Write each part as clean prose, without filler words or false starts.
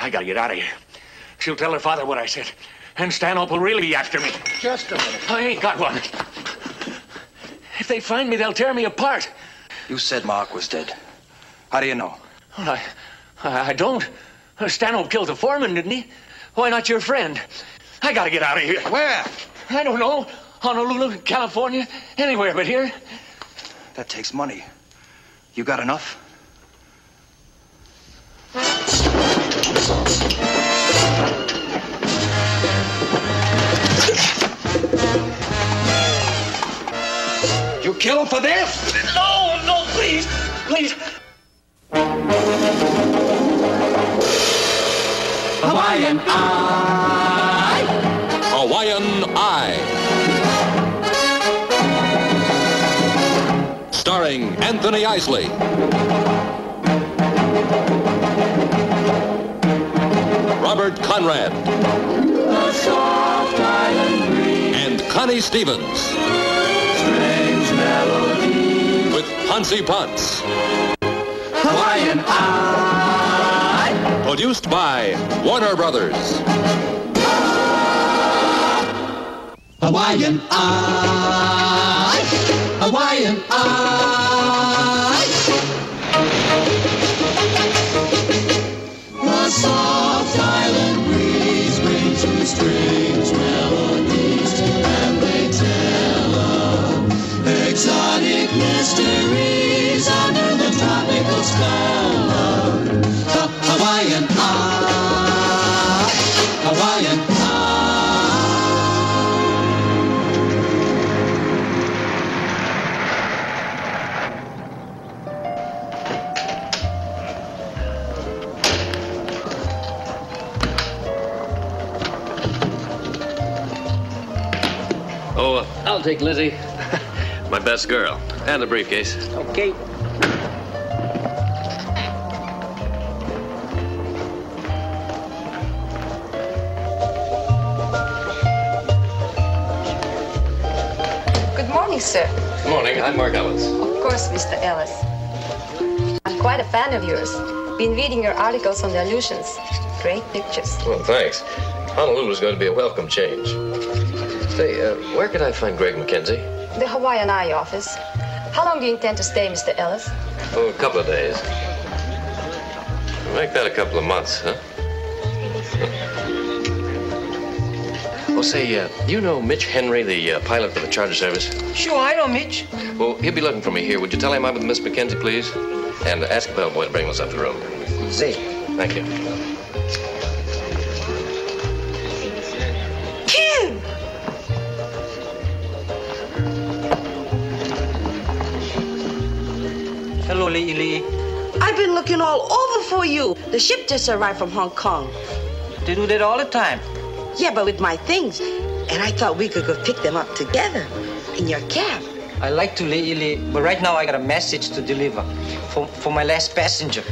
I gotta get out of here. She'll tell her father what I said. And Stanhope will really be after me. Just a minute. I ain't got one. If they find me, they'll tear me apart. You said Mark was dead. How do you know? Well, I don't. Stanhope killed the foreman, didn't he? Why not your friend? I gotta get out of here. Where? I don't know. Honolulu, California, anywhere but here. That takes money. You got enough? You kill him for this? No, no, please, please. Hawaiian Eye. Hawaiian Eye. Starring Anthony Isley. Robert Conrad. The soft island breeze. And Connie Stevens. Strange melody. With Ponzi Ponce. Hawaiian Eye. Produced by Warner Brothers. Hawaiian Eye. Hawaiian Eye. The soft island breeze brings you strange melodies, and they tell of exotic mysteries under the tropical spell of the Hawaiian Eye. Hawaiian Eye. Oh, I'll take Lizzie. My best girl. And the briefcase. Okay. Good morning, sir. Good morning. I'm Mark Ellis. Of course, Mr. Ellis. I'm quite a fan of yours. Been reading your articles on the illusions. Great pictures. Well, thanks. Honolulu's going to be a welcome change. Say, where can I find Greg McKenzie? The Hawaiian Eye office. How long do you intend to stay, Mr. Ellis? Oh, a couple of days. Make that a couple of months, huh? Oh, say, you know Mitch Henry, the pilot for the charter service? Sure, I know Mitch. Well, he'll be looking for me here. Would you tell him I'm with Miss McKenzie, please? And ask the bellboy to bring us up the room. See. Thank you. Kim! Hello, Lee. I've been looking all over for you. The ship just arrived from Hong Kong. They do that all the time. Yeah, but with my things. And I thought we could go pick them up together in your cab. I like to, Lee, but right now I got a message to deliver for my last passenger.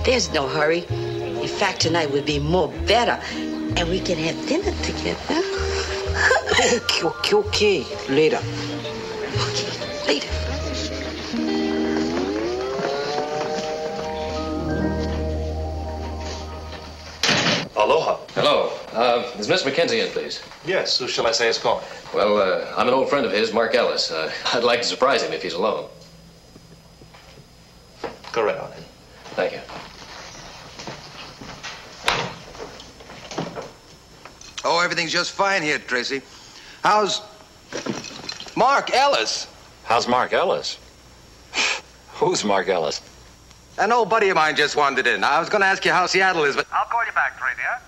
There's no hurry. In fact, tonight would be more better. And we can have dinner together. Okay. Later. Okay, later. Aloha. Hello. Is Miss McKenzie in, please? Yes, who shall I say is calling? Well, I'm an old friend of his, Mark Ellis. I'd like to surprise him if he's alone. Go right on in. Thank you. Oh, everything's just fine here, Tracy. How's Mark Ellis? How's Mark Ellis? Who's Mark Ellis? An old buddy of mine just wandered in. I was going to ask you how Seattle is, but... I'll call you back, Tracy, huh?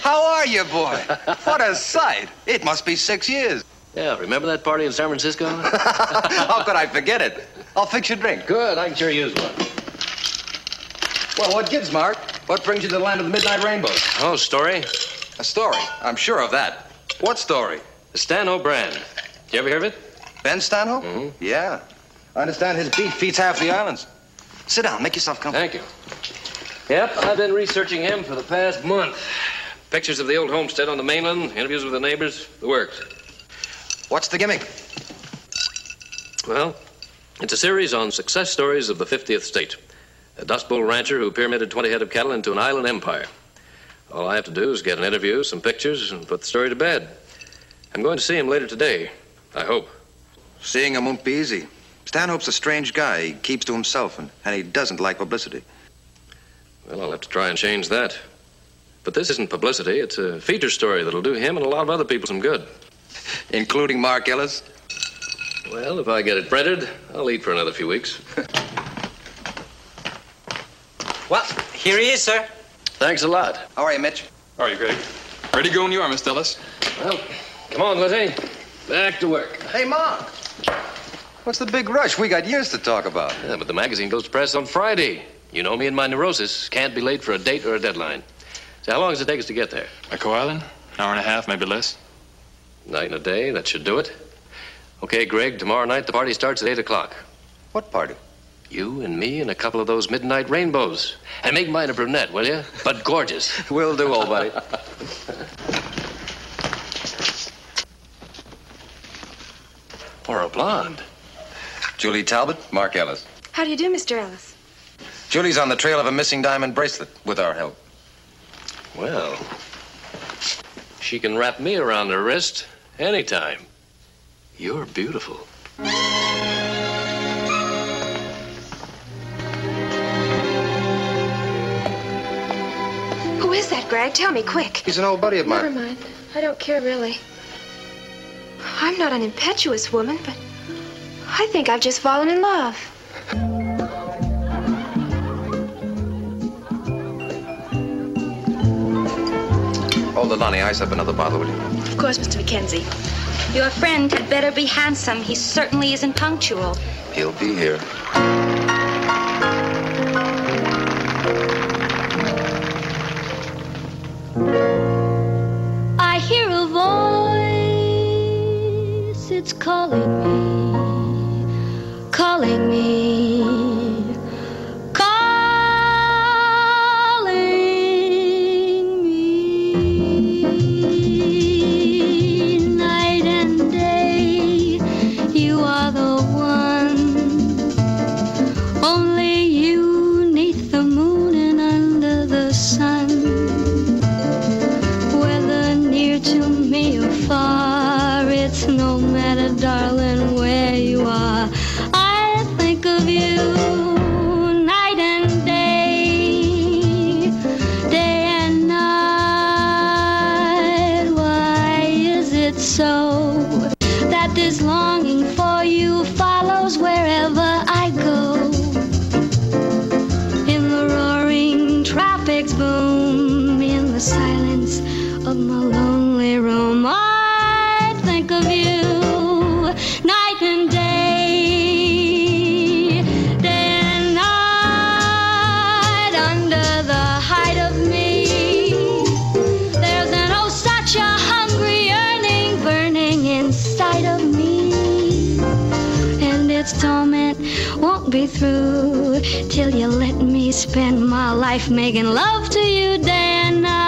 How are you, boy? What a sight. It must be 6 years. Yeah, remember that party in San Francisco? How could I forget it? I'll fix your drink. Good, I can sure use one. Well, what gives, Mark? What brings you to the land of the midnight rainbows? Oh, story? A story. I'm sure of that. What story? The Stanhope Brand. Did you ever hear of it? Ben Stanhope? Mm-hmm. Yeah. I understand his beat feeds half the islands. Sit down. Make yourself comfortable. Thank you. Yep, I've been researching him for the past month. Pictures of the old homestead on the mainland, interviews with the neighbors, the works. What's the gimmick? Well, it's a series on success stories of the 50th state. A Dust Bowl rancher who pyramided 20 head of cattle into an island empire. All I have to do is get an interview, some pictures, and put the story to bed. I'm going to see him later today, I hope. Seeing him won't be easy. Stanhope's a strange guy. He keeps to himself, and he doesn't like publicity. Well, I'll have to try and change that. But this isn't publicity. It's a feature story that'll do him and a lot of other people some good. Including Mark Ellis? Well, if I get it printed, I'll eat for another few weeks. Well, here he is, sir. Thanks a lot. How are you, Mitch? How are you, Greg? Ready to go when you are, Mr. Ellis. Well, come on, Lizzie. Back to work. Hey, Mark. What's the big rush? We got years to talk about. Yeah, but the magazine goes to press on Friday. You know me and my neurosis. Can't be late for a date or a deadline. So how long does it take us to get there? Echo Island? An hour and a half, maybe less. Night and a day. That should do it. Okay, Greg, tomorrow night the party starts at 8 o'clock. What party? You and me and a couple of those midnight rainbows. And make mine a brunette, will you? But gorgeous. Will do, old buddy. Or a blonde. Julie Talbot, Mark Ellis. How do you do, Mr. Ellis? Julie's on the trail of a missing diamond bracelet, with our help. Well, she can wrap me around her wrist anytime. You're beautiful. Who is that, Greg? Tell me, quick. He's an old buddy of mine. Never mind. I don't care, really. I'm not an impetuous woman, but I think I've just fallen in love. Hold the Lonnie, ice up another bottle, will you? Of course, Mr. Mackenzie. Your friend had better be handsome. He certainly isn't punctual. He'll be here. I hear a voice. It's calling me. Calling me. Darling, where you are, I think of you night and day, day and night. Why is it so that this longing for you follows wherever I go? In the roaring traffic's boom, in the silence of my lonely room, I think of you. Night and day, day and night, under the height of me. There's an oh such a hungry yearning burning inside of me, and its torment won't be through till you let me spend my life making love to you day and night.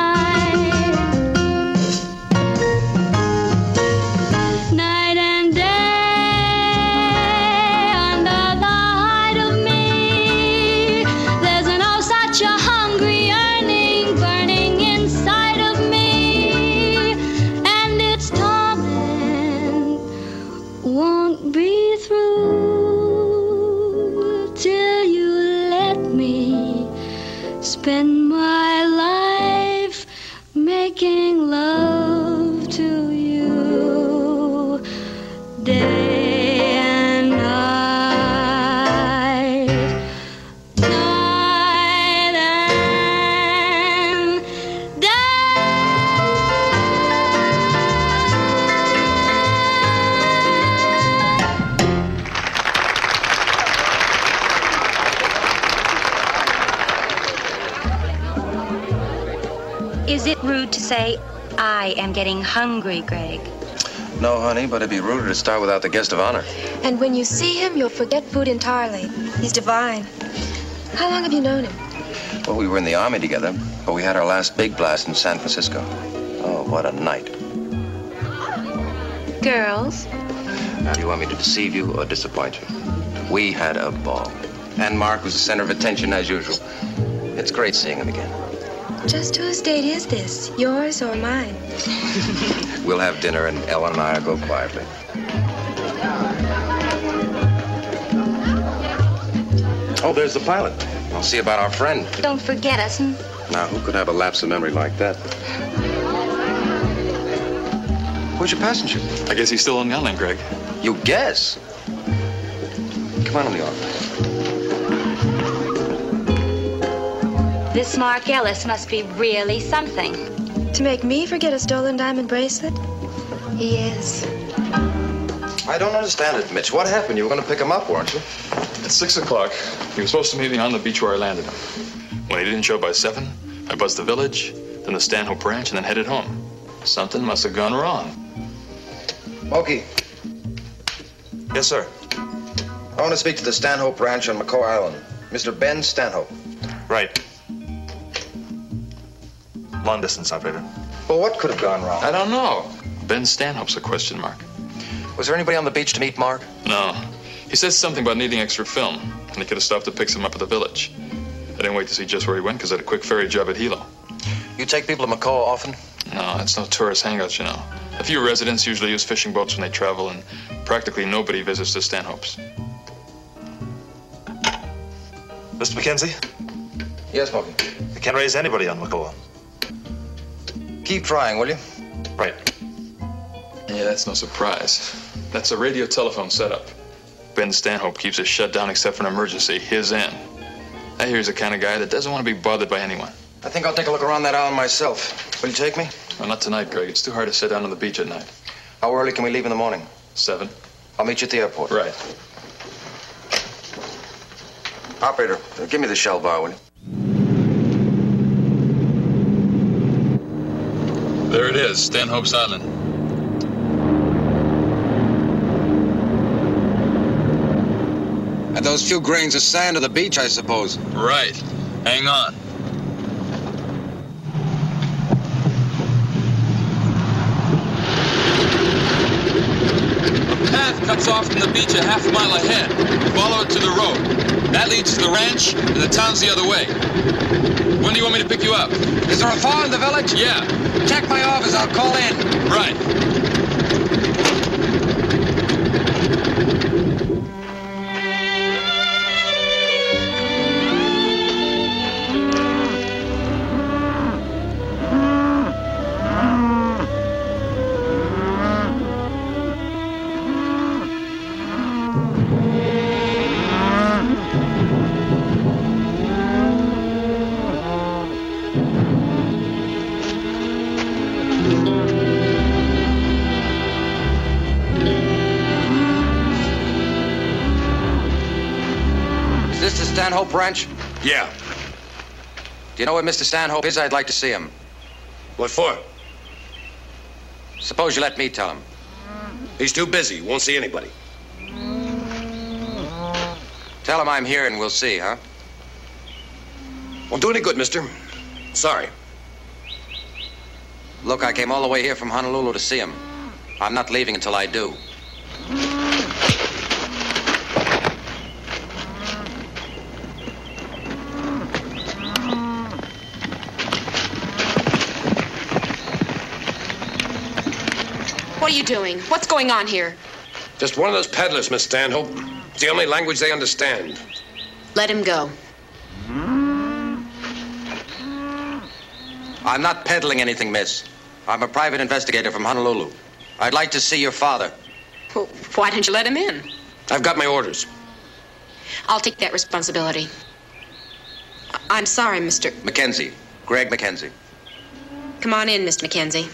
Spend my life making love to you day and night, night and day. Is it rude to say, I am getting hungry, Greg? No, honey, but it'd be ruder to start without the guest of honor. And when you see him, you'll forget food entirely. He's divine. How long have you known him? Well, we were in the Army together, but we had our last big blast in San Francisco. Oh, what a night. Girls? Now, do you want me to deceive you or disappoint you? We had a ball. And Mark was the center of attention as usual. It's great seeing him again. Just whose date is this? Yours or mine? We'll have dinner and Ellen and I will go quietly. Oh, there's the pilot. I'll see about our friend. Don't forget us. Now, who could have a lapse of memory like that? Where's your passenger? I guess he's still on the island, Greg. You guess? Come on in the office. This Mark Ellis must be really something. To make me forget a stolen diamond bracelet? He is. I don't understand it, Mitch. What happened? You were going to pick him up, weren't you? At 6 o'clock, he was supposed to meet me on the beach where I landed him. When he didn't show by 7, I buzzed the village, then the Stanhope Branch, and then headed home. Something must have gone wrong. Okie. Yes, sir. I want to speak to the Stanhope Ranch on McCoy Island. Mr. Ben Stanhope. Right. Long distance, operator. Well, what could have gone wrong? I don't know. Ben Stanhope's a question mark. Was there anybody on the beach to meet Mark? No. He said something about needing extra film, and he could have stopped to pick some up at the village. I didn't wait to see just where he went because I had a quick ferry job at Hilo. You take people to McCoy often? No, it's no tourist hangout, you know. A few residents usually use fishing boats when they travel, and practically nobody visits the Stanhopes. Mr. McKenzie? Yes, Smokey. You can't raise anybody on McCoy. Keep trying, will you? Right. Yeah, that's no surprise. That's a radio telephone setup. Ben Stanhope keeps it shut down except for an emergency, his end. I hear he's the kind of guy that doesn't want to be bothered by anyone. I think I'll take a look around that island myself. Will you take me? Well, not tonight, Greg. It's too hard to sit down on the beach at night. How early can we leave in the morning? 7. I'll meet you at the airport. Right. Operator, give me the shell bar, will you? There it is, Stanhope's Island. And those few grains of sand of the beach, I suppose. Right. Hang on. A path cuts off from the beach a half mile ahead. Follow it to the road. That leads to the ranch, and the town's the other way. When do you want me to pick you up? Is there a phone in the village? Yeah. Check my office. I'll call in. Right. Stanhope Branch? Yeah. Do you know where Mr. Stanhope is? I'd like to see him. What for? Suppose you let me tell him. He's too busy. Won't see anybody. Tell him I'm here and we'll see, huh? Won't do any good, mister. Sorry. Look, I came all the way here from Honolulu to see him. I'm not leaving until I do. What are you doing? What's going on here? Just one of those peddlers, Miss Stanhope. It's the only language they understand. Let him go. I'm not peddling anything, miss. I'm a private investigator from Honolulu. I'd like to see your father. Well, why didn't you let him in? I've got my orders. I'll take that responsibility. I'm sorry, Mr. Mackenzie. Greg Mackenzie. Come on in, Mr. Mackenzie.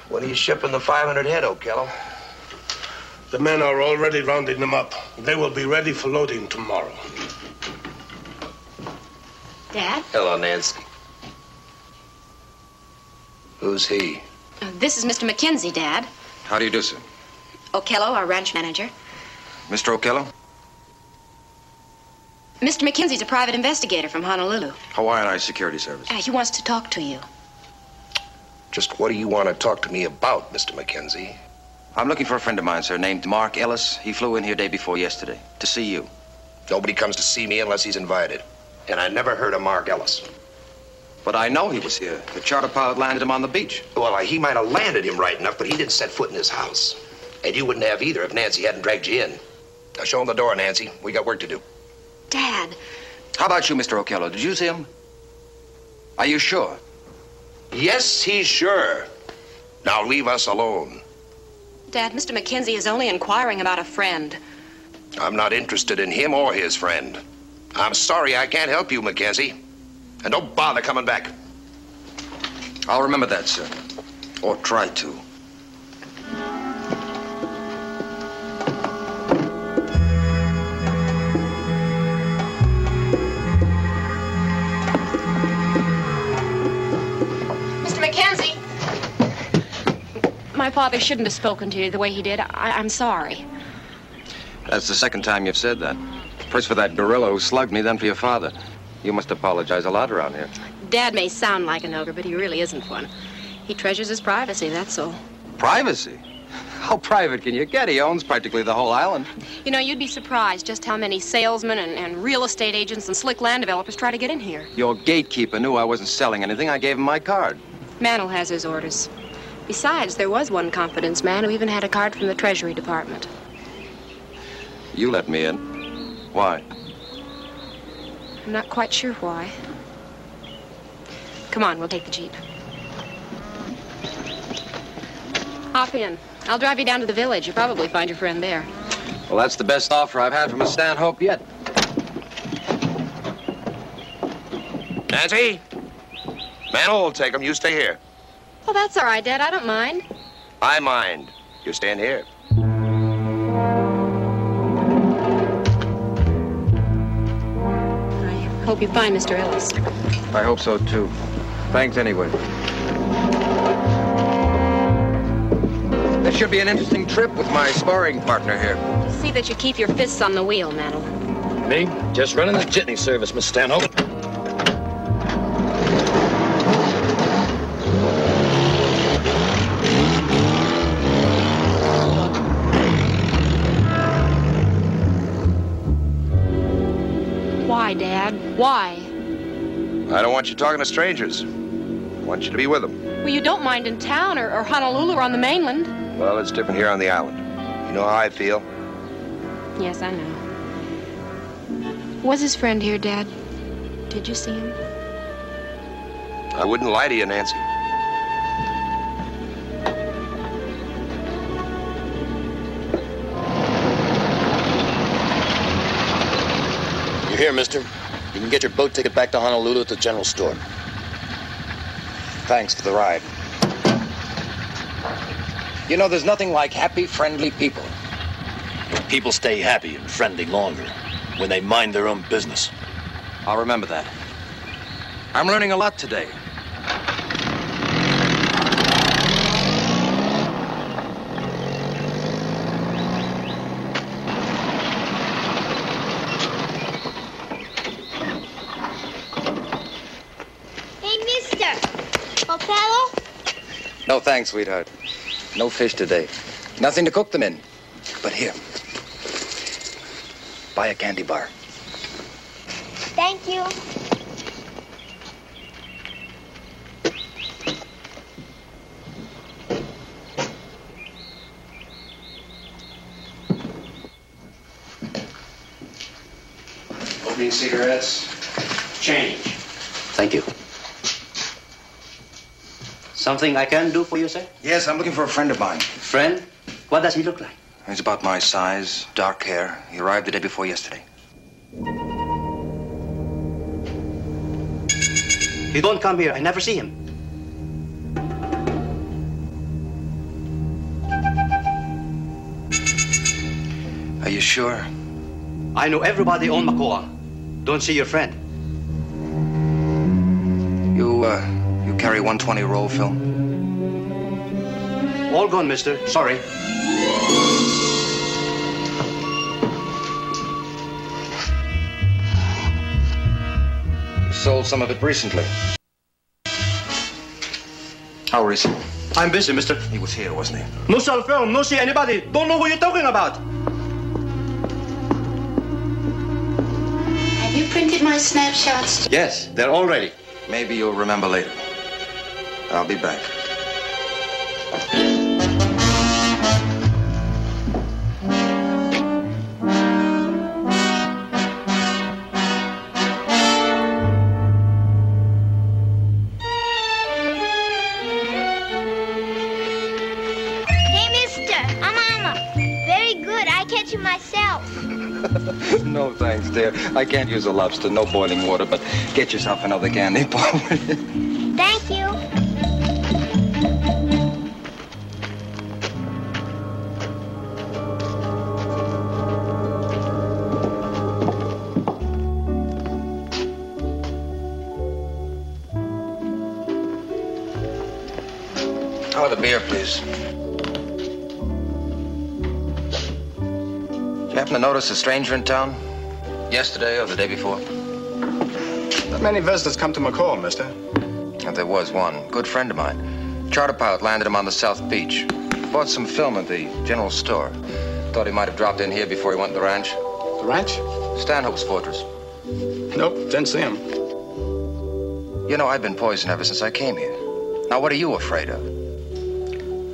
When are you shipping the 500 head, O'Kello? The men are already rounding them up. They will be ready for loading tomorrow. Dad? Hello, Nance. Who's he? This is Mr. Mackenzie, Dad. How do you do, sir? O'Kello, our ranch manager. Mr. O'Kello? Mr. McKenzie's a private investigator from Honolulu. Hawaiian Eye Security Service. He wants to talk to you. Just what do you want to talk to me about, Mr. McKenzie? I'm looking for a friend of mine, sir, named Mark Ellis. He flew in here day before yesterday to see you. Nobody comes to see me unless he's invited. And I never heard of Mark Ellis. But I know he was here. The charter pilot landed him on the beach. Well, he might have landed him right enough, but he didn't set foot in his house. And you wouldn't have either if Nancy hadn't dragged you in. Now show him the door, Nancy. We got work to do. Dad. How about you, Mr. Okello? Did you see him? Are you sure? Yes, he's sure. Now leave us alone. Dad, Mr. McKenzie is only inquiring about a friend. I'm not interested in him or his friend. I'm sorry I can't help you, McKenzie. And don't bother coming back. I'll remember that, sir. Or try to. Mr. McKenzie! My father shouldn't have spoken to you the way he did. I'm sorry. That's the second time you've said that. First for that gorilla who slugged me, then for your father. You must apologize a lot around here. Dad may sound like an ogre, but he really isn't one. He treasures his privacy, that's all. Privacy? How private can you get? He owns practically the whole island. You know, you'd be surprised just how many salesmen and real estate agents and slick land developers try to get in here. Your gatekeeper knew I wasn't selling anything. I gave him my card. Mantle has his orders. Besides, there was one confidence man who even had a card from the Treasury Department. You let me in. Why? I'm not quite sure why. Come on, we'll take the Jeep. Hop in. I'll drive you down to the village. You'll probably find your friend there. Well, that's the best offer I've had from a Stanhope yet. Nancy? Mantle will take him. You stay here. Oh, that's all right, Dad. I don't mind. I mind. You stand here. Hope you find Mr. Ellis. I hope so, too. Thanks anyway. This should be an interesting trip with my sparring partner here. See that you keep your fists on the wheel, Mantle. Me? Just running the jitney service, Miss Stanhope. Why, Dad? Why? I don't want you talking to strangers. I want you to be with them. Well, you don't mind in town or Honolulu or on the mainland. Well, it's different here on the island. You know how I feel. Yes, I know. Was his friend here, Dad? Did you see him? I wouldn't lie to you, Nancy. You here, mister? You can get your boat ticket back to Honolulu at the general store. Thanks for the ride. You know, there's nothing like happy, friendly people. People stay happy and friendly longer when they mind their own business. I'll remember that. I'm learning a lot today. Hey, mister. Okello? No thanks, sweetheart. No fish today. Nothing to cook them in. But here. Buy a candy bar. Thank you. Opening cigarettes. Change. Thank you. Something I can do for you, sir? Yes, I'm looking for a friend of mine. Friend? What does he look like? He's about my size, dark hair. He arrived the day before yesterday. He don't come here. I never see him. Are you sure? I know everybody on Makoa. Don't see your friend. You carry 120 roll film? All gone, mister. Sorry. sold some of it recently. How recent? I'm busy, mister. He was here, wasn't he? No cell phone, no see anybody. Don't know who you're talking about. Have you printed my snapshots? Yes, they're all ready. Maybe you'll remember later. I'll be back. No thanks, dear. I can't use a lobster, no boiling water, but get yourself another candy bar. Thank you. Oh, the beer, please. Did you happen to notice a stranger in town? Yesterday or the day before? Not many visitors come to McCall, mister. There was one. Good friend of mine. Charter pilot landed him on the South Beach. Bought some film at the general store. Thought he might have dropped in here before he went to the ranch. The ranch? Stanhope's fortress. Nope, didn't see him. You know, I've been poisoned ever since I came here. Now, what are you afraid of?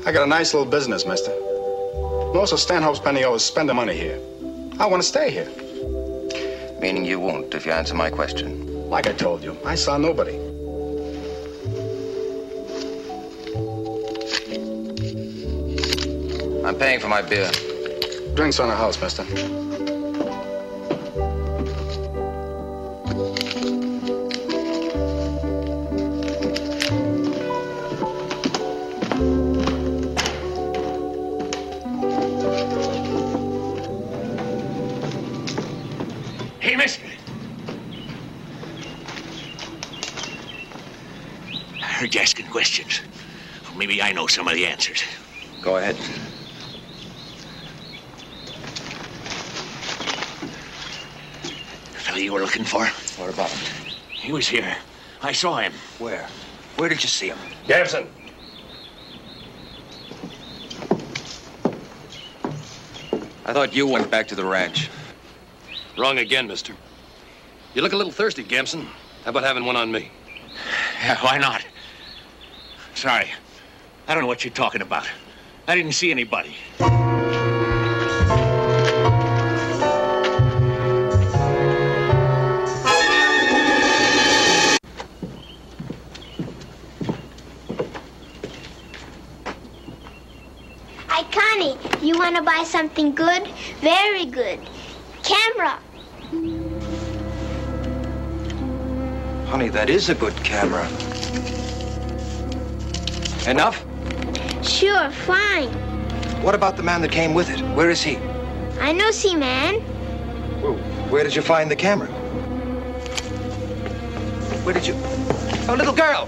I got a nice little business, mister. Most of Stanhope's pennios spend the money here. I want to stay here. Meaning you won't, if you answer my question. Like I told you, I saw nobody. I'm paying for my beer. Drinks on the house, mister. Hey, mister. I heard you asking questions. Well, maybe I know some of the answers. Go ahead. The fellow you were looking for? What about him? He was here. I saw him. Where? Where did you see him? Garrison. I thought you went back to the ranch. Wrong again, mister. You look a little thirsty, Gamson. How about having one on me? Yeah, why not? Sorry. I don't know what you're talking about. I didn't see anybody. Hi, Connie. You want to buy something good? Very good. Camera. Honey, that is a good camera. Enough? Sure, fine. What about the man that came with it? Where is he? I know Seaman. Where did you find the camera? Where did you... Oh, little girl!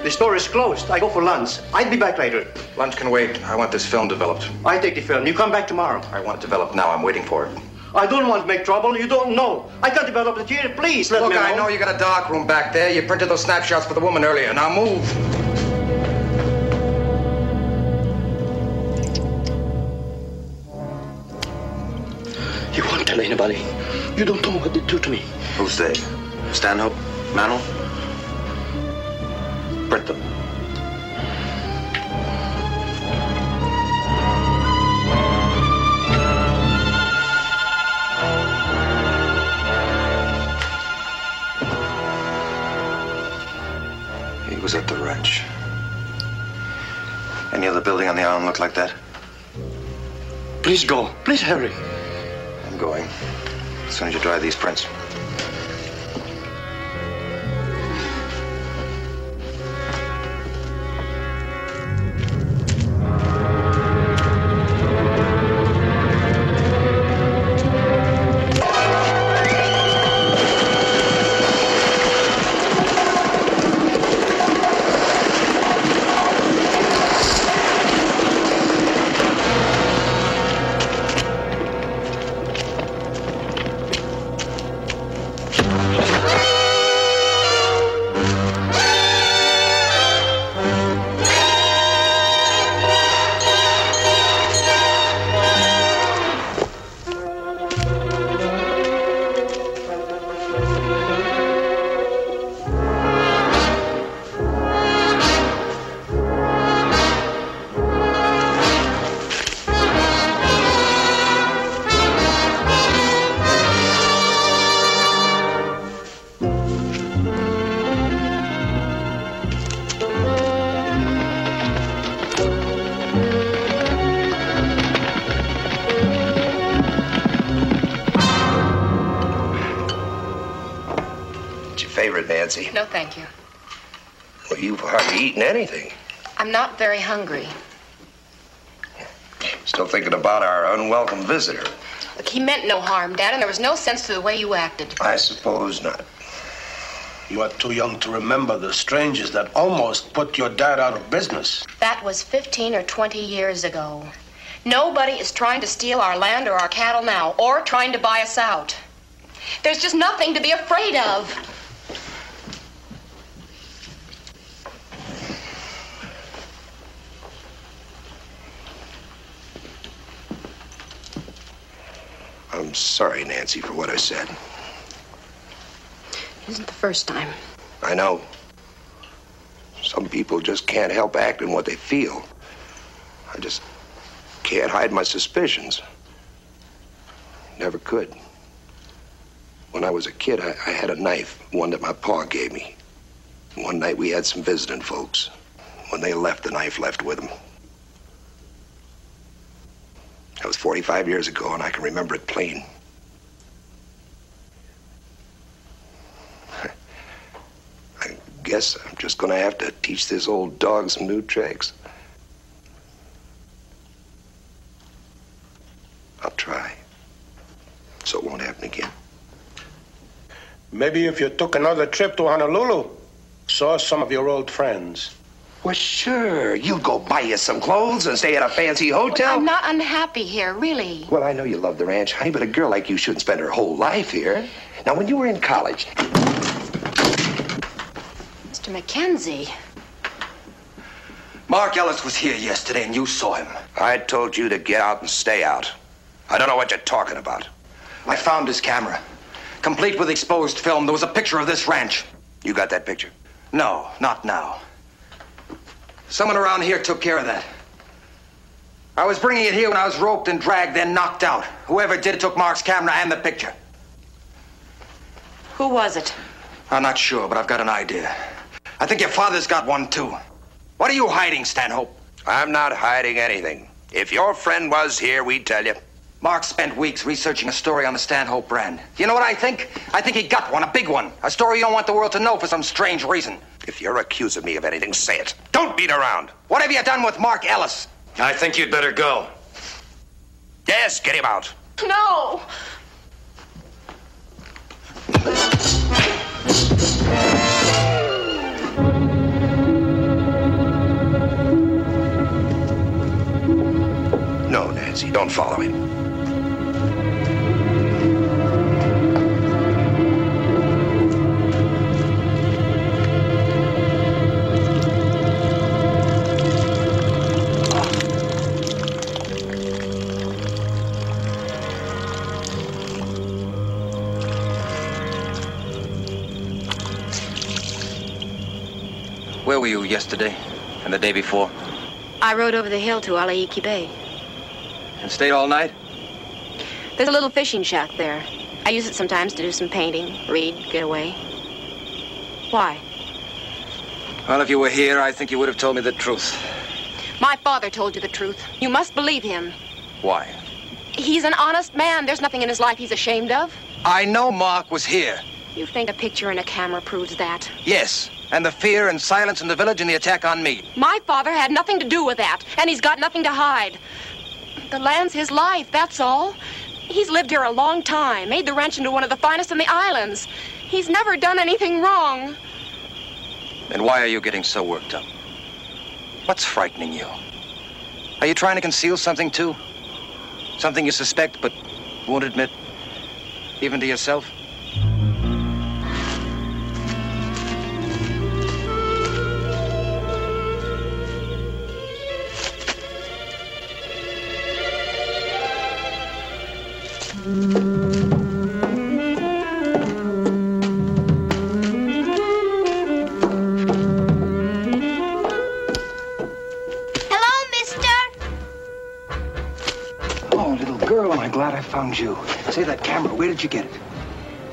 The store is closed. I go for lunch. I'll be back later. Lunch can wait. I want this film developed. I take the film. You come back tomorrow. I want it developed now. I'm waiting for it. I don't want to make trouble. You don't know. I can't develop it here. Please let me know. Look, I know you got a dark room back there. You printed those snapshots for the woman earlier. Now move. You won't tell anybody. You don't know what they do to me. Who's they? Stanhope? Mantle? Print them. He was at the ranch. Any other building on the island look like that? Please go. Please hurry. I'm going. As soon as you dry these prints. Nancy. No, thank you. Well, you've hardly eaten anything. I'm not very hungry. Still thinking about our unwelcome visitor. Look, he meant no harm, Dad, and there was no sense to the way you acted. I suppose not. You are too young to remember the strangers that almost put your dad out of business. That was 15 or 20 years ago. Nobody is trying to steal our land or our cattle now, or trying to buy us out. There's just nothing to be afraid of. I'm sorry, Nancy, for what I said. It isn't the first time. I know. Some people just can't help acting what they feel. I just can't hide my suspicions. Never could. When I was a kid, I had a knife, one that my pa gave me. One night we had some visiting folks. When they left, the knife left with them. That was 45 years ago, and I can remember it plain. I guess I'm just gonna have to teach this old dog some new tricks. I'll try. So it won't happen again. Maybe if you took another trip to Honolulu, saw some of your old friends. Well, sure. You go buy you some clothes and stay at a fancy hotel. Look, I'm not unhappy here, really. Well, I know you love the ranch, honey, but a girl like you shouldn't spend her whole life here. Now, when you were in college... Mr. Mackenzie. Mark Ellis was here yesterday, and you saw him. I told you to get out and stay out. I don't know what you're talking about. I found his camera. Complete with exposed film. There was a picture of this ranch. You got that picture? No, not now. Someone around here took care of that. I was bringing it here when I was roped and dragged, then knocked out. Whoever did it took Mark's camera and the picture. Who was it? I'm not sure, but I've got an idea. I think your father's got one, too. What are you hiding, Stanhope? I'm not hiding anything. If your friend was here, we'd tell you. Mark spent weeks researching a story on the Stanhope Brand. You know what I think? I think he got one, a big one. A story you don't want the world to know for some strange reason. If you're accusing me of anything, say it. Don't beat around. What have you done with Mark Ellis? I think you'd better go. Yes, get him out. No! No, Nancy, don't follow him. Where were you yesterday and the day before? I rode over the hill to Alaiki Bay. And stayed all night? There's a little fishing shack there. I use it sometimes to do some painting, read, get away. Why? Well, if you were here, I think you would have told me the truth. My father told you the truth. You must believe him. Why? He's an honest man. There's nothing in his life he's ashamed of. I know Mark was here. You think a picture and a camera proves that? Yes. And the fear and silence in the village and the attack on me. My father had nothing to do with that, and he's got nothing to hide. The land's his life, that's all. He's lived here a long time, made the ranch into one of the finest in the islands. He's never done anything wrong. Then why are you getting so worked up? What's frightening you? Are you trying to conceal something, too? Something you suspect but won't admit, even to yourself? Glad I found you. Say, that camera, where did you get it?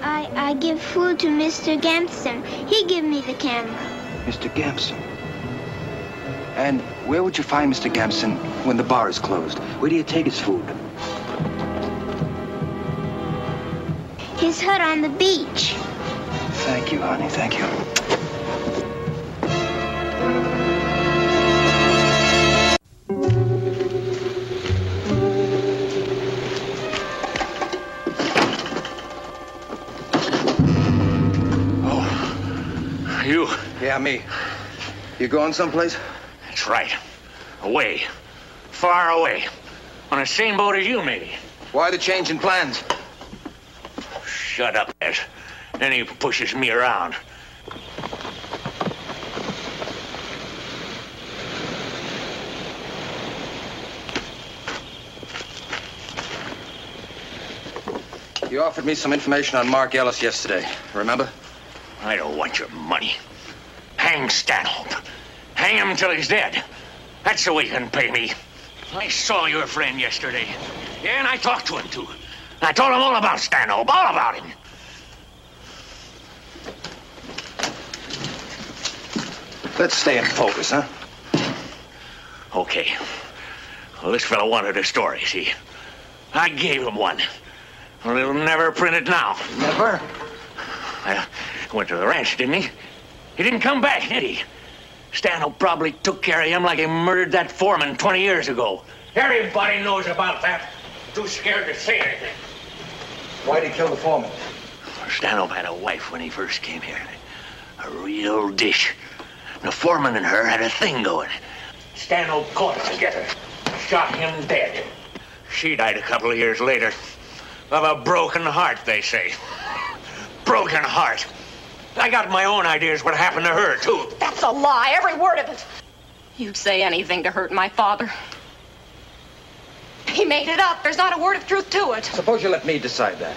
I give food to Mr. Gamson. He give me the camera. Mr. Gamson? And where would you find Mr. Gamson when the bar is closed? Where do you take his food? His hut on the beach. Thank you, honey. Thank you. Oh, you? Yeah, me. You going someplace? That's right. Away. Far away. On the same boat as you, maybe. Why the change in plans? Shut up, Ez. Then he pushes me around. You offered me some information on Mark Ellis yesterday. Remember? I don't want your money. Hang Stanhope. Hang him until he's dead. That's the way you can pay me. I saw your friend yesterday. Yeah, and I talked to him, too. I told him all about Stanhope, all about him. Let's stay in focus, huh? Okay. Well, this fellow wanted a story, see? I gave him one. Well, he'll never print it now. Never? Well, he went to the ranch, didn't he? He didn't come back, did he? Stanhope probably took care of him like he murdered that foreman 20 years ago. Everybody knows about that. Too scared to say anything. Why'd he kill the foreman? Stanhope had a wife when he first came here. A real dish. And the foreman and her had a thing going. Stanhope caught it together. Shot him dead. She died a couple of years later. Of a broken heart, they say. Broken heart. I got my own ideas what happened to her, too. That's a lie, every word of it. You'd say anything to hurt my father. He made it up. There's not a word of truth to it. Suppose you let me decide that.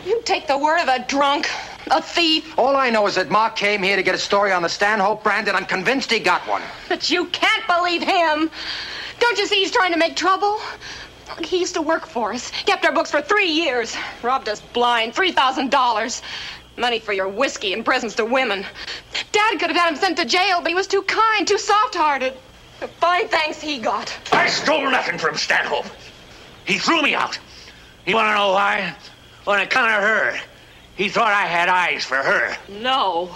You take the word of a drunk, a thief. All I know is that Mark came here to get a story on the Stanhope Brand, and I'm convinced he got one. But you can't believe him. Don't you see he's trying to make trouble? He used to work for us. Kept our books for 3 years. Robbed us blind. $3,000. Money for your whiskey and presents to women. Dad could have had him sent to jail, but he was too kind, too soft-hearted. The fine thanks he got. I stole nothing from Stanhope. He threw me out. You want to know why? On account of her. He thought I had eyes for her. No.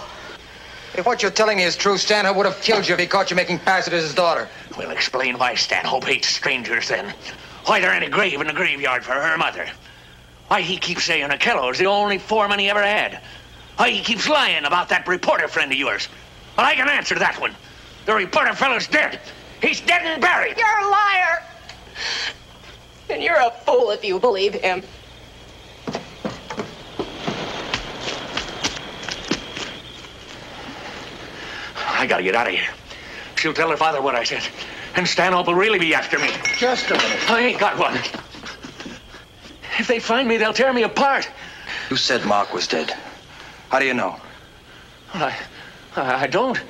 If what you're telling me is true, Stanhope would have killed you if he caught you making passes as his daughter. We'll explain why Stanhope hates strangers then. Why there ain't a grave in the graveyard for her mother. Why he keeps saying Okello's the only foreman he ever had. Why he keeps lying about that reporter friend of yours. Well, I can answer that one. The reporter fellow's dead. He's dead and buried. You're a liar. And you're a fool if you believe him. I gotta get out of here. She'll tell her father what I said. And Stanhope will really be after me. Just a minute. I ain't got one. If they find me, they'll tear me apart. You said Mark was dead. How do you know? Well, I don't.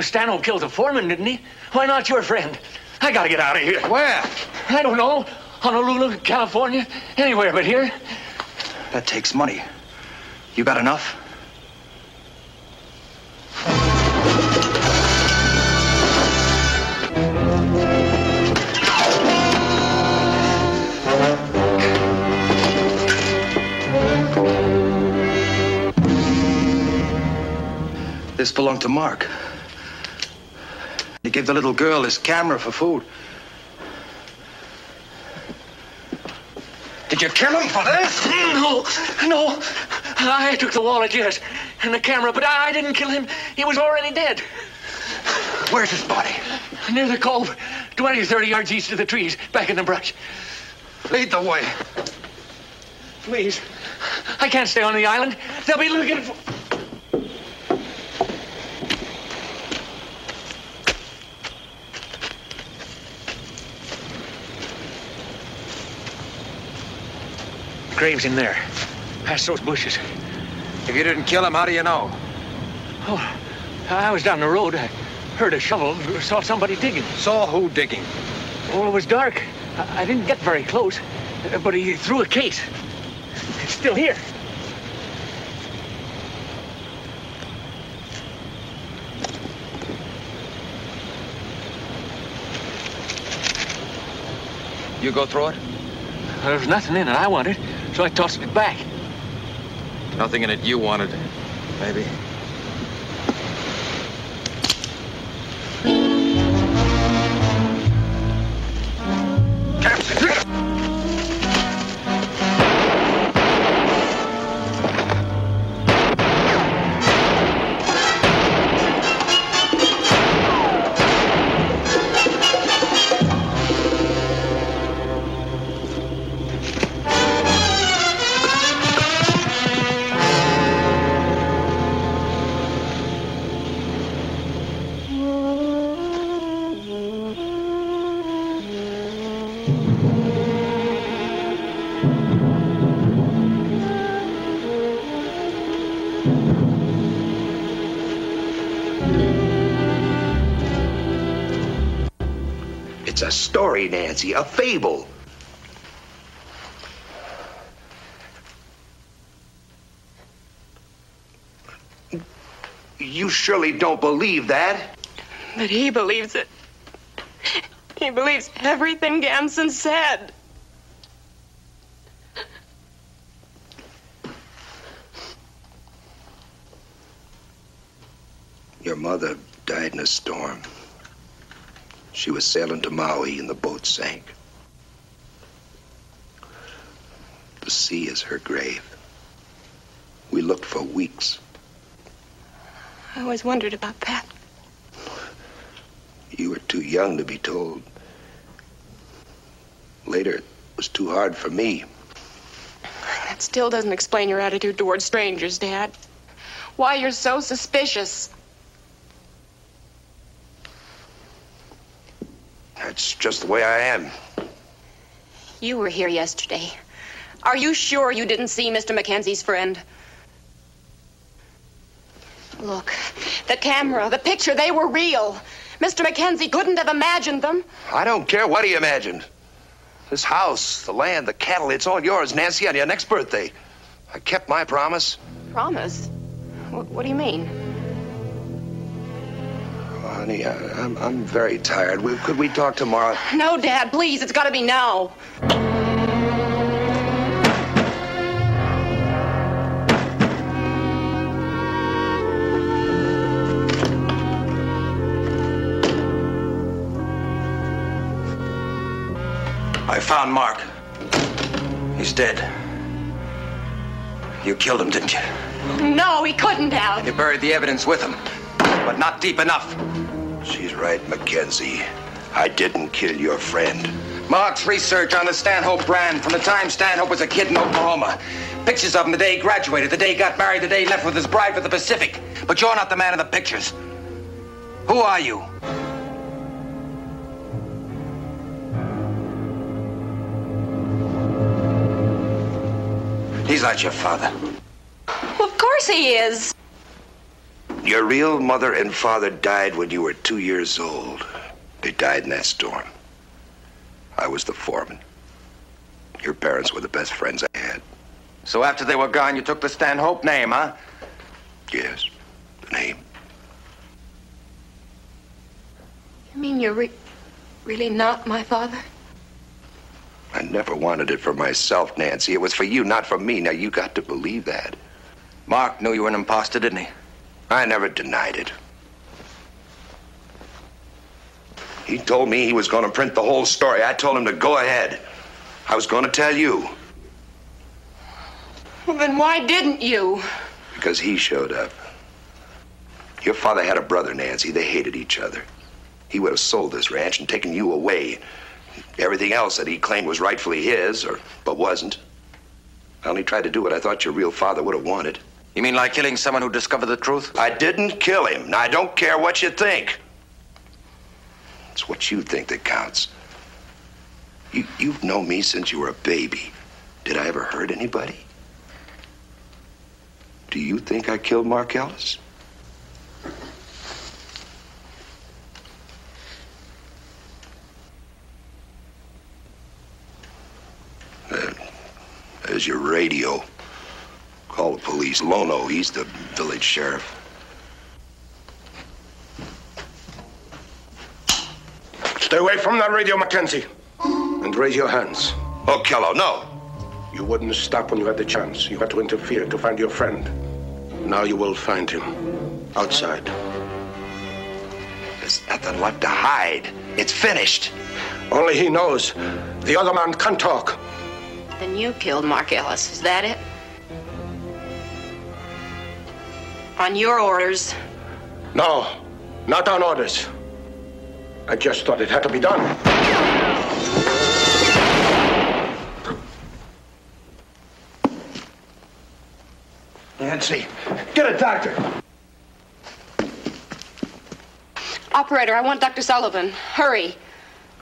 Stanhope killed the foreman, didn't he? Why not your friend? I gotta get out of here. Where? I don't know. Honolulu, California, anywhere but here. That takes money. You got enough? This belonged to Mark. He gave the little girl his camera for food. Did you kill him for this? No. I took the wallet, yes, and the camera, but I didn't kill him. He was already dead. Where's his body? Near the cove, 20 or 30 yards east of the trees, back in the brush. Lead the way. Please. I can't stay on the island. They'll be looking for... Grave's in there, past those bushes. If you didn't kill him, how do you know? Oh, I was down the road. I heard a shovel, saw somebody digging. Saw who digging? Well, it was dark. I didn't get very close, but he threw a case. It's still here. You go through it? There was nothing in it I wanted, so I tossed it back. Nothing in it you wanted. Maybe. It's a story, Nancy, a fable. You surely don't believe that. But he believes it. He believes everything Gamson said. Your mother died in a storm. She was sailing to Maui and the boat sank. The sea is her grave. We looked for weeks. I always wondered about that. You were too young to be told. Later, it was too hard for me. That still doesn't explain your attitude toward strangers, Dad. Why you're so suspicious. That's just the way I am. You were here yesterday. Are you sure you didn't see Mr. Mackenzie's friend? Look, the camera, the picture, they were real. Mr. Mackenzie couldn't have imagined them. I don't care what he imagined. This house, the land, the cattle, it's all yours, Nancy, on your next birthday. I kept my promise. Promise? What do you mean? Oh, honey, I'm very tired. Could we talk tomorrow? No, Dad, please. It's got to be now. I found Mark. He's dead. You killed him, didn't you? No, he couldn't have. You buried the evidence with him, but not deep enough. She's right, Mackenzie. I didn't kill your friend. Mark's research on the Stanhope Brand from the time Stanhope was a kid in Oklahoma. Pictures of him the day he graduated, the day he got married, the day he left with his bride for the Pacific. But you're not the man of the pictures. Who are you? He's not your father. Well, of course he is. Your real mother and father died when you were 2 years old. They died in that storm. I was the foreman. Your parents were the best friends I had. So after they were gone, you took the Stanhope name, huh? Yes, the name. You mean you're really not my father? I never wanted it for myself, Nancy. It was for you, not for me. Now, you got to believe that. Mark knew you were an imposter, didn't he? I never denied it. He told me he was going to print the whole story. I told him to go ahead. I was going to tell you. Well, then why didn't you? Because he showed up. Your father had a brother, Nancy. They hated each other. He would have sold this ranch and taken you away. Everything else that he claimed was rightfully his, but wasn't. I only tried to do what I thought your real father would have wanted. You mean like killing someone who discovered the truth? I didn't kill him. Now, I don't care what you think. It's what you think that counts. You've known me since you were a baby. Did I ever hurt anybody? Do you think I killed Mark Ellis? There's your radio. Call the police. Lono, he's the village sheriff. Stay away from that radio, Mackenzie. And raise your hands. Oh, Kello, no. You wouldn't stop when you had the chance. You had to interfere to find your friend. Now you will find him outside. There's nothing left to hide. It's finished. Only he knows. The other man can't talk. Then you killed Mark Ellis, is that it? On your orders? No, not on orders. I just thought it had to be done. Nancy, get a doctor. Operator, I want Dr. Sullivan. Hurry.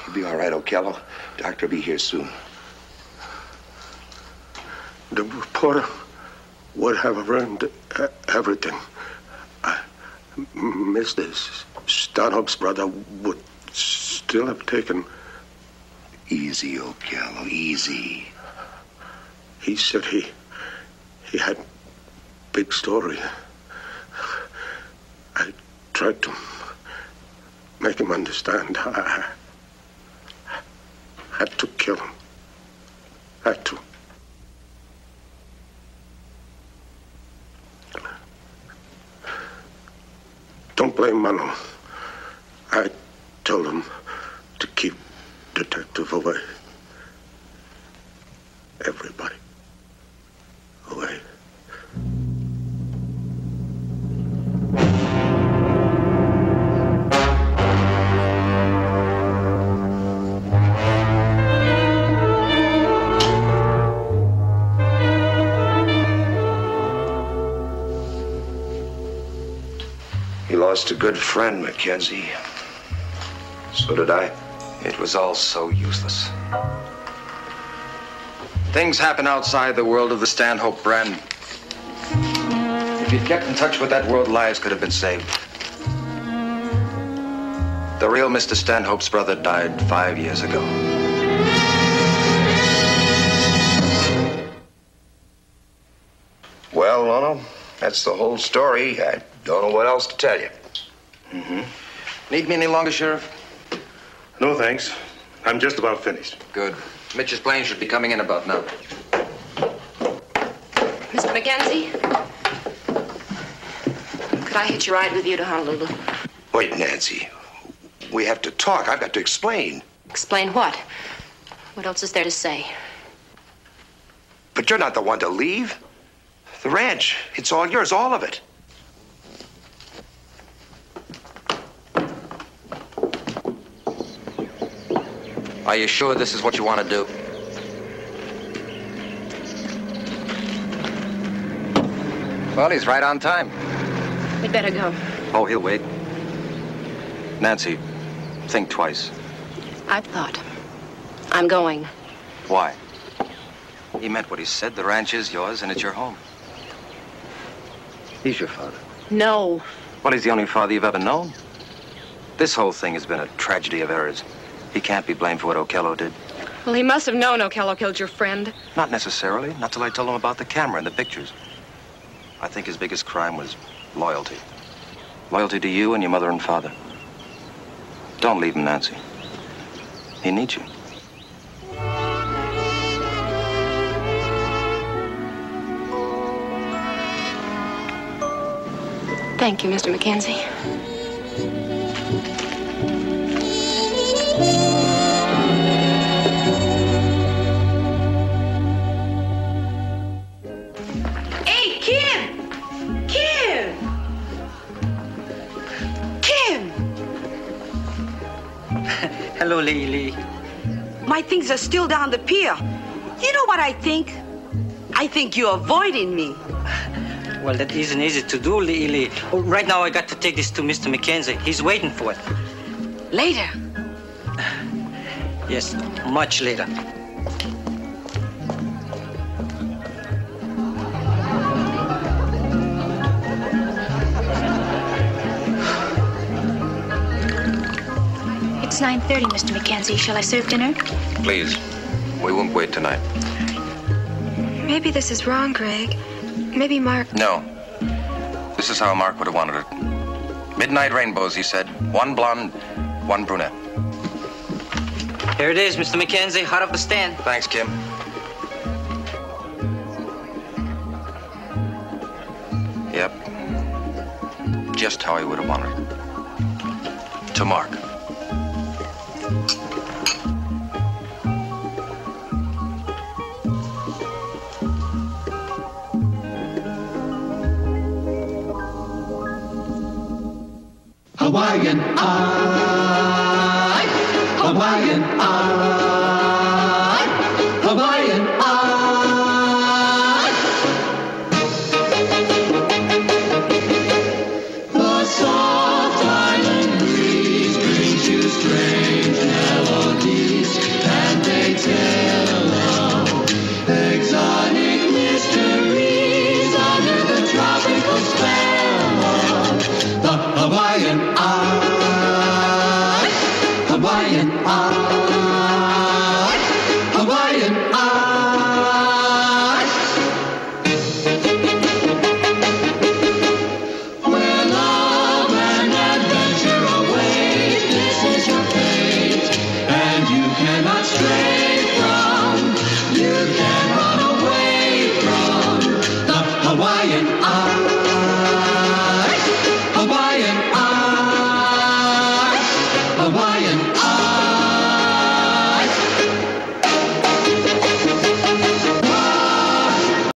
You'll be all right, Okello. Doctor will be here soon. The reporter would have ruined everything. Mr. Stanhope's brother would still have taken... Easy, Okello, easy. He said he had big story. I tried to make him understand. I had to kill him. Had to. Don't blame Mano. I told him to keep Detective away. Everybody away. You lost a good friend, Mackenzie. So did I. It was all so useless. Things happen outside the world of the Stanhope Brand. If you'd kept in touch with that world, lives could have been saved. The real Mr. Stanhope's brother died 5 years ago. Well, Lono, that's the whole story. I don't know what else to tell you. Need me any longer, Sheriff? No, thanks. I'm just about finished. Good. Mitch's plane should be coming in about now. Mr. Mackenzie? Could I hitch a ride with you to Honolulu? Wait, Nancy. We have to talk. I've got to explain. Explain what? What else is there to say? But you're not the one to leave. The ranch, it's all yours, all of it. Are you sure this is what you want to do? Well, he's right on time. We'd better go. Oh, he'll wait. Nancy, think twice. I've thought. I'm going. Why? He meant what he said. The ranch is yours, and it's your home. He's your father. No. Well, he's the only father you've ever known. This whole thing has been a tragedy of errors. He can't be blamed for what Okello did. Well, he must have known Okello killed your friend. Not necessarily. Not till I told him about the camera and the pictures. I think his biggest crime was loyalty. Loyalty to you and your mother and father. Don't leave him, Nancy. He needs you. Thank you, Mr. Mackenzie. Hey, Kim! Kim! Kim! Hello, Lee. My things are still down the pier. You know what I think? I think you're avoiding me. Well, that isn't easy to do, Lee. Oh, right now, I got to take this to Mr. Mackenzie. He's waiting for it. Later. Yes, much later. It's 9:30, Mr. Mackenzie. Shall I serve dinner? Please. We won't wait tonight. Maybe this is wrong, Greg. Maybe Mark... No. This is how Mark would have wanted it. Midnight rainbows, he said. One blonde, one brunette. Here it is, Mr. Mackenzie, hot off the stand. Thanks, Kim. Yep. Just how he would have wanted it. To Mark. Hawaiian eye, Hawaiian eye, Hawaiian eye. The soft island breeze brings you strange melodies, and they tell of exotic mysteries under the tropical spell of the Hawaiian eye, Hawaiian eye, Hawaiian eye. Where love and adventure await, this is your fate, and you cannot stray from, you can run away from the Hawaiian